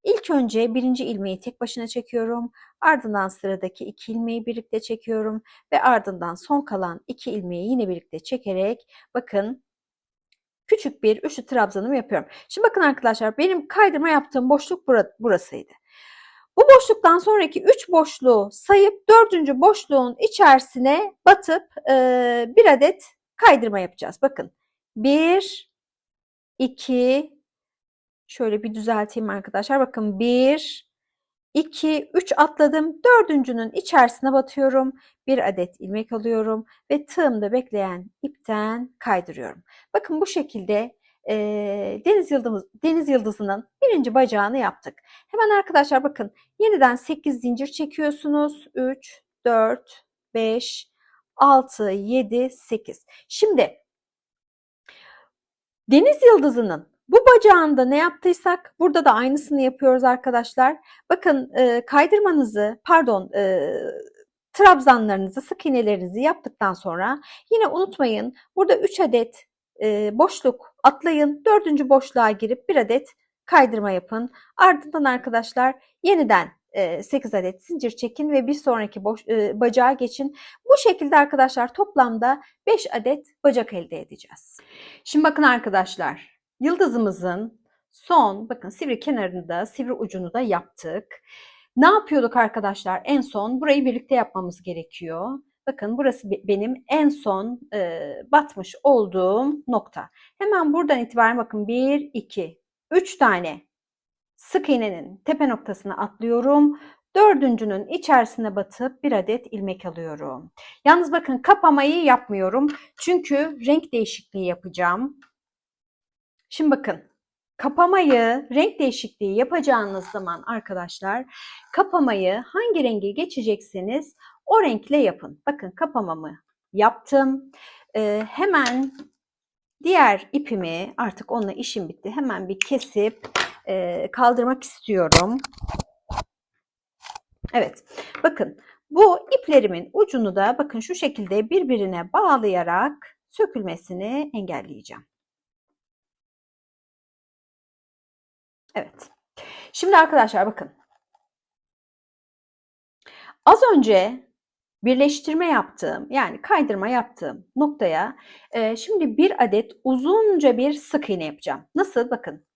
İlk önce birinci ilmeği tek başına çekiyorum. Ardından sıradaki 2 ilmeği birlikte çekiyorum. Ve ardından son kalan 2 ilmeği yine birlikte çekerek bakın küçük bir üçlü trabzanımı yapıyorum. Şimdi bakın arkadaşlar benim kaydırma yaptığım boşluk burasıydı. Bu boşluktan sonraki 3 boşluğu sayıp 4. boşluğun içerisine batıp bir adet kaydırma yapacağız. Bakın 1, 2, şöyle bir düzelteyim arkadaşlar. Bakın 1, 2, 3 atladım. Dördüncünün içerisine batıyorum. Bir adet ilmek alıyorum ve tığımda bekleyen ipten kaydırıyorum. Bakın bu şekilde deniz yıldızının birinci bacağını yaptık. Hemen arkadaşlar bakın yeniden 8 zincir çekiyorsunuz. 3, 4, 5, 6, 7, 8. Şimdi deniz yıldızının bu bacağında ne yaptıysak burada da aynısını yapıyoruz arkadaşlar. Bakın kaydırmanızı trabzanlarınızı sık iğnelerinizi yaptıktan sonra yine unutmayın burada 3 adet boşluk atlayın. 4. boşluğa girip bir adet kaydırma yapın. Ardından arkadaşlar yeniden 8 adet zincir çekin ve bir sonraki bacağa geçin. Bu şekilde arkadaşlar toplamda 5 adet bacak elde edeceğiz. Şimdi bakın arkadaşlar, yıldızımızın bakın sivri kenarını da sivri ucunu da yaptık. Ne yapıyorduk arkadaşlar? En son burayı birlikte yapmamız gerekiyor. Bakın burası benim en son batmış olduğum nokta. Hemen buradan itibaren bakın 1, 2, 3 tane sık iğnenin tepe noktasına atlıyorum. Dördüncünün içerisine batıp bir adet ilmek alıyorum. Yalnız bakın kapamayı yapmıyorum. Çünkü renk değişikliği yapacağım. Şimdi bakın kapamayı, renk değişikliği yapacağınız zaman arkadaşlar kapamayı hangi renge geçecekseniz o renkle yapın. Bakın kapamamı yaptım. Hemen diğer ipimi artık onunla işim bitti. Hemen bir kesip kaldırmak istiyorum. Evet bakın bu iplerimin ucunu da bakın şu şekilde birbirine bağlayarak sökülmesini engelleyeceğim. Evet. Şimdi arkadaşlar bakın. Az önce birleştirme yaptığım yani kaydırma yaptığım noktaya şimdi bir adet uzunca bir sık iğne yapacağım. Nasıl? Bakın.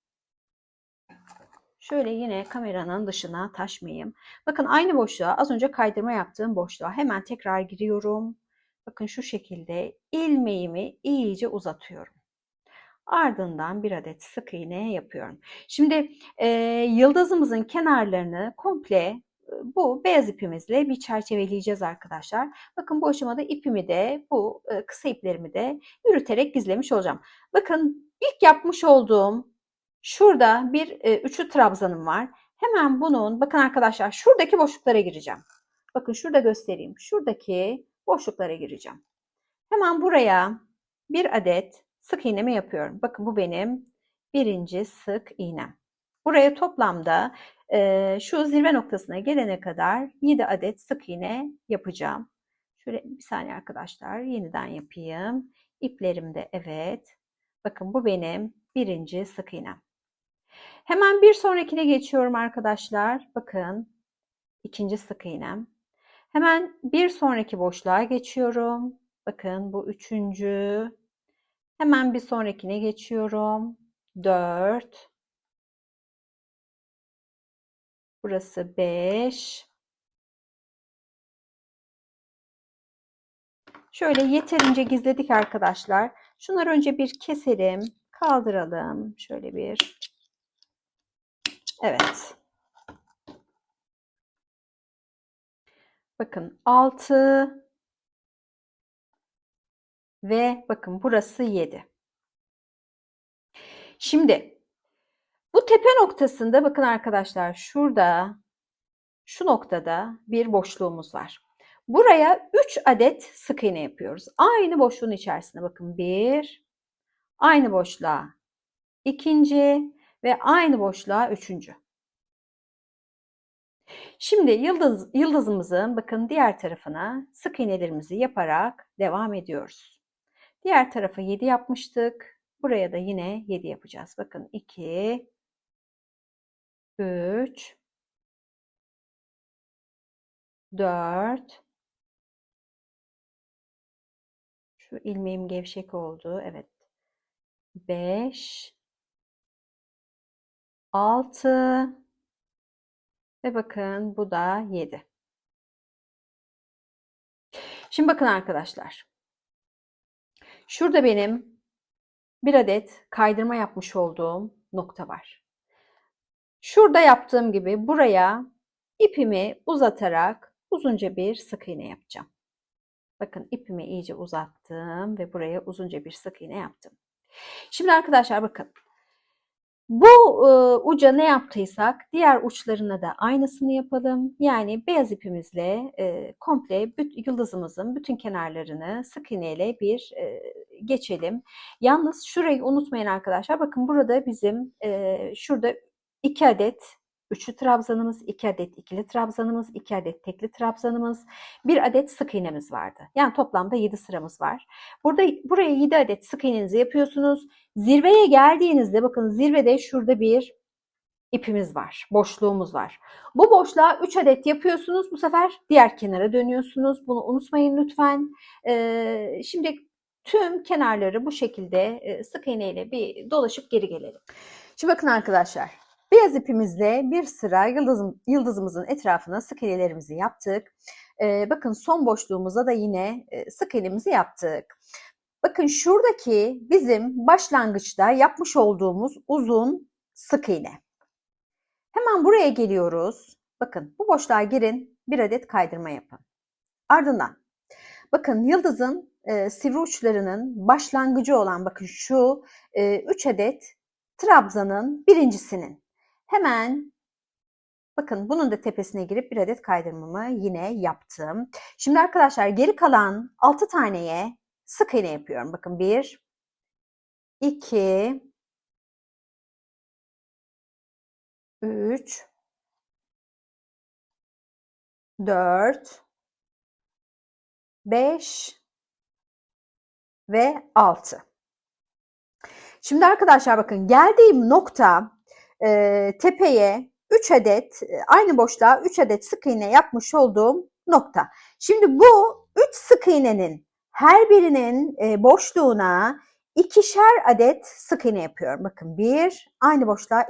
Şöyle yine kameranın dışına taşmayayım. Bakın aynı boşluğa az önce kaydırma yaptığım boşluğa hemen tekrar giriyorum. Bakın şu şekilde ilmeğimi iyice uzatıyorum. Ardından bir adet sık iğne yapıyorum. Şimdi yıldızımızın kenarlarını komple bu beyaz ipimizle bir çerçeveleyeceğiz arkadaşlar. Bakın bu aşamada ipimi de bu kısa iplerimi de yürüterek gizlemiş olacağım. Bakın ilk yapmış olduğum şurada bir üçlü trabzanım var. Hemen bunun bakın arkadaşlar şuradaki boşluklara gireceğim. Bakın şurada göstereyim. Şuradaki boşluklara gireceğim. Hemen buraya bir adet sık iğnemi yapıyorum. Bakın bu benim birinci sık iğnem. Buraya toplamda şu zirve noktasına gelene kadar 7 adet sık iğne yapacağım. Şöyle bir saniye arkadaşlar yeniden yapayım. İplerim de evet. Bakın bu benim birinci sık iğnem. Hemen bir sonrakine geçiyorum arkadaşlar. Bakın ikinci sık iğnem. Hemen bir sonraki boşluğa geçiyorum. Bakın bu üçüncü. Hemen bir sonrakine geçiyorum. 4. Burası 5. Şöyle yeterince gizledik arkadaşlar. Şunları önce bir keselim. Kaldıralım. Şöyle bir. Evet. Bakın 6 ve bakın burası 7. Şimdi bu tepe noktasında bakın arkadaşlar şurada şu noktada bir boşluğumuz var. Buraya 3 adet sık iğne yapıyoruz. Aynı boşluğun içerisine bakın. 1, aynı boşluğa 2. ve aynı boşluğa 3. Şimdi yıldızımızın bakın diğer tarafına sık iğnelerimizi yaparak devam ediyoruz. Diğer tarafa 7 yapmıştık. Buraya da yine 7 yapacağız. Bakın 2, 3, 4. Şu ilmeğim gevşek oldu. Evet. 5, 6 ve bakın bu da 7. Şimdi bakın arkadaşlar. Şurada benim bir adet kaydırma yapmış olduğum nokta var. Şurada yaptığım gibi buraya ipimi uzatarak uzunca bir sık iğne yapacağım. Bakın ipimi iyice uzattım ve buraya uzunca bir sık iğne yaptım. Şimdi arkadaşlar bakın. Bu uca ne yaptıysak diğer uçlarına da aynısını yapalım. Yani beyaz ipimizle komple yıldızımızın bütün kenarlarını sık iğneyle bir geçelim. Yalnız şurayı unutmayın arkadaşlar. Bakın burada bizim şurada 2 adet üçlü trabzanımız, 2 adet ikili trabzanımız, 2 adet tekli trabzanımız, 1 adet sık iğnemiz vardı. Yani toplamda 7 sıramız var. Buraya 7 adet sık iğnenizi yapıyorsunuz. Zirveye geldiğinizde bakın zirvede şurada bir ipimiz var, boşluğumuz var. Bu boşluğa 3 adet yapıyorsunuz. Bu sefer diğer kenara dönüyorsunuz. Bunu unutmayın lütfen. Şimdi tüm kenarları bu şekilde sık iğneyle bir dolaşıp geri gelelim. Şimdi bakın arkadaşlar. Beyaz ipimizle bir sıra yıldızımızın etrafına sık iğnelerimizi yaptık. Bakın son boşluğumuza da yine sık iğnemizi yaptık. Bakın şuradaki bizim başlangıçta yapmış olduğumuz uzun sık iğne. Hemen buraya geliyoruz. Bakın bu boşluğa girin, bir adet kaydırma yapın. Ardından bakın yıldızın sivri uçlarının başlangıcı olan bakın şu 3 adet trabzanın birincisinin hemen bakın bunun da tepesine girip bir adet kaydırmamı yine yaptım. Şimdi arkadaşlar geri kalan 6 taneye sık iğne yapıyorum. Bakın 1, 2, 3, 4, 5 ve 6. Şimdi arkadaşlar bakın geldiğim nokta tepeye 3 adet aynı boşluğa 3 adet sık iğne yapmış olduğum nokta. Şimdi bu 3 sık iğnenin her birinin boşluğuna 2'şer adet sık iğne yapıyorum. Bakın bir aynı boşluğa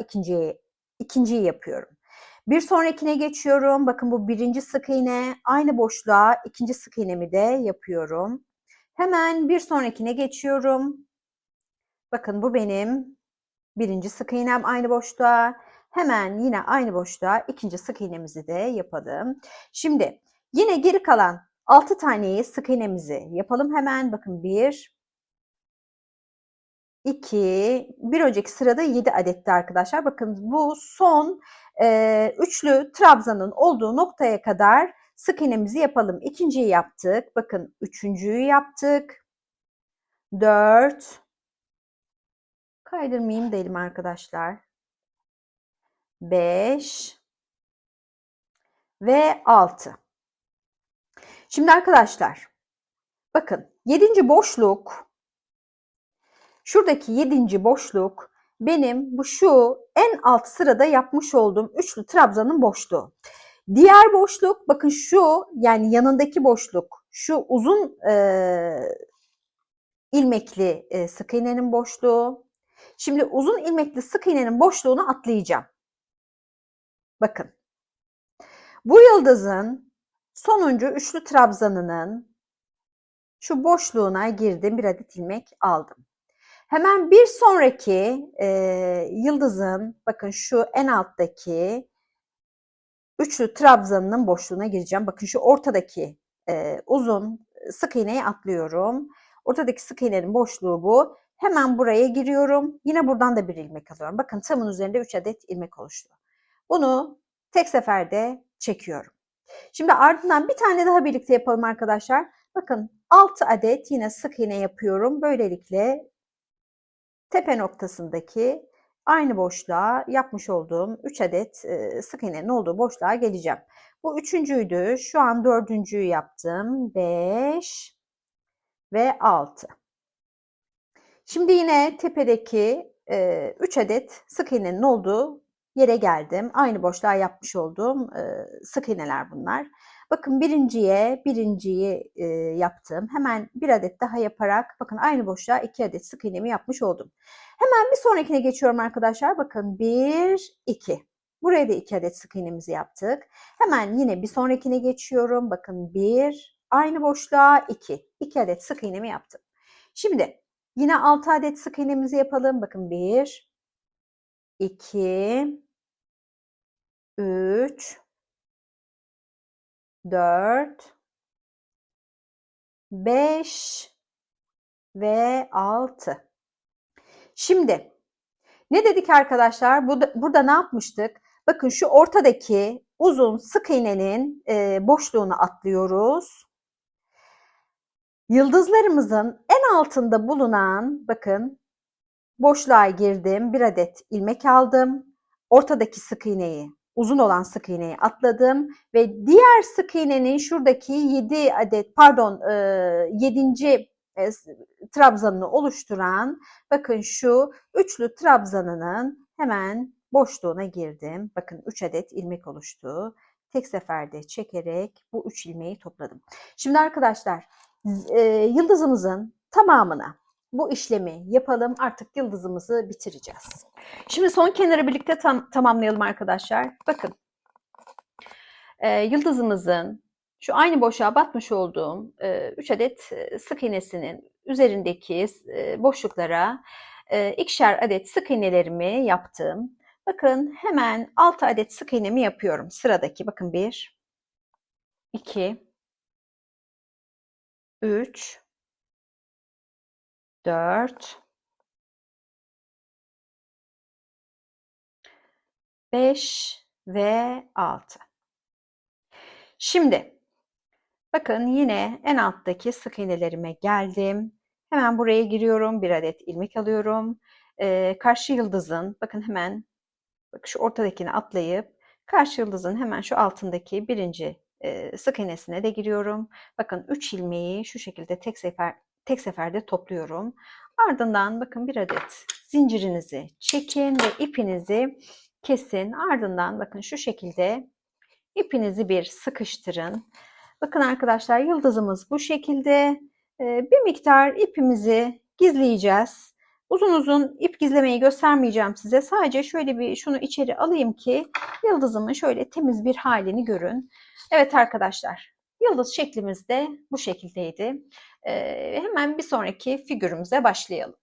ikinciyi yapıyorum. Bir sonrakine geçiyorum. Bakın bu birinci sık iğne aynı boşluğa ikinci sık iğnemi de yapıyorum. Hemen bir sonrakine geçiyorum. Bakın bu benim birinci sık iğnem aynı boşluğa. Hemen yine aynı boşluğa ikinci sık iğnemizi de yapalım. Şimdi yine geri kalan 6 taneyi sık iğnemizi yapalım hemen. Bakın 1, 2, bir önceki sırada 7 adetti arkadaşlar. Bakın bu son üçlü trabzanın olduğu noktaya kadar sık iğnemizi yapalım. İkinciyi yaptık. Bakın üçüncüyü yaptık. 4, kaydırmayayım da elim arkadaşlar. 5 ve 6. Şimdi arkadaşlar bakın 7. boşluk şuradaki 7. boşluk benim bu şu en alt sırada yapmış olduğum üçlü trabzanın boşluğu. Diğer boşluk bakın şu yani yanındaki boşluk şu uzun ilmekli sık iğnenin boşluğu. Şimdi uzun ilmekli sık iğnenin boşluğunu atlayacağım. Bakın. Bu yıldızın sonuncu üçlü trabzanının şu boşluğuna girdim. Bir adet ilmek aldım. Hemen bir sonraki yıldızın bakın şu en alttaki üçlü trabzanının boşluğuna gireceğim. Bakın şu ortadaki uzun sık iğneyi atlıyorum. Ortadaki sık iğnenin boşluğu bu. Hemen buraya giriyorum. Yine buradan da bir ilmek alıyorum. Bakın tığımın üzerinde 3 adet ilmek oluştu. Bunu tek seferde çekiyorum. Şimdi ardından bir tane daha birlikte yapalım arkadaşlar. Bakın 6 adet yine sık iğne yapıyorum. Böylelikle tepe noktasındaki aynı boşluğa yapmış olduğum 3 adet sık iğnenin olduğu boşluğa geleceğim. Bu üçüncüydü. Şu an dördüncüyü yaptım. 5 ve 6. Şimdi yine tepedeki 3 adet sık iğnenin olduğu yere geldim. Aynı boşluğa yapmış olduğum sık iğneler bunlar. Bakın birinciyi yaptım. Hemen bir adet daha yaparak bakın aynı boşluğa 2 adet sık iğnemi yapmış oldum. Hemen bir sonrakine geçiyorum arkadaşlar. Bakın 1, 2. Buraya da 2 adet sık iğnemizi yaptık. Hemen yine bir sonrakine geçiyorum. Bakın 1, aynı boşluğa 2. 2 adet sık iğnemi yaptım. Şimdi yine 6 adet sık iğnemizi yapalım. Bakın 1, 2, 3, 4, 5 ve 6. Şimdi ne dedik arkadaşlar? Burada ne yapmıştık? Bakın şu ortadaki uzun sık iğnenin boşluğunu atlıyoruz. Yıldızlarımızın en altında bulunan bakın boşluğa girdim. Bir adet ilmek aldım. Ortadaki sık iğneyi, uzun olan sık iğneyi atladım ve diğer sık iğnenin şuradaki 7 adet 7. trabzanını oluşturan bakın şu üçlü trabzanının hemen boşluğuna girdim. Bakın 3 adet ilmek oluştu. Tek seferde çekerek bu 3 ilmeği topladım. Şimdi arkadaşlar yıldızımızın tamamına bu işlemi yapalım. Artık yıldızımızı bitireceğiz. Şimdi son kenarı birlikte tamamlayalım arkadaşlar. Bakın yıldızımızın şu aynı boşluğa batmış olduğum 3 adet sık iğnesinin üzerindeki boşluklara ikişer adet sık iğnelerimi yaptım. Bakın hemen 6 adet sık iğnemi yapıyorum. Sıradaki bakın 1, 2, 3, 4, 5 ve 6. Şimdi bakın yine en alttaki sık iğnelerime geldim. Hemen buraya giriyorum. Bir adet ilmek alıyorum. Karşı yıldızın bakın hemen bak şu ortadakini atlayıp karşı yıldızın hemen şu altındaki birinci sık iğnesine de giriyorum. Bakın 3 ilmeği şu şekilde tek seferde topluyorum. Ardından bakın bir adet zincirinizi çekin ve ipinizi kesin. Ardından bakın şu şekilde ipinizi bir sıkıştırın. Bakın arkadaşlar yıldızımız bu şekilde. Bir miktar ipimizi gizleyeceğiz. Uzun uzun ip gizlemeyi göstermeyeceğim size. Sadece şöyle bir şunu içeri alayım ki yıldızımın şöyle temiz bir halini görün. Evet arkadaşlar, yıldız şeklimiz de bu şekildeydi. Hemen bir sonraki figürümüze başlayalım.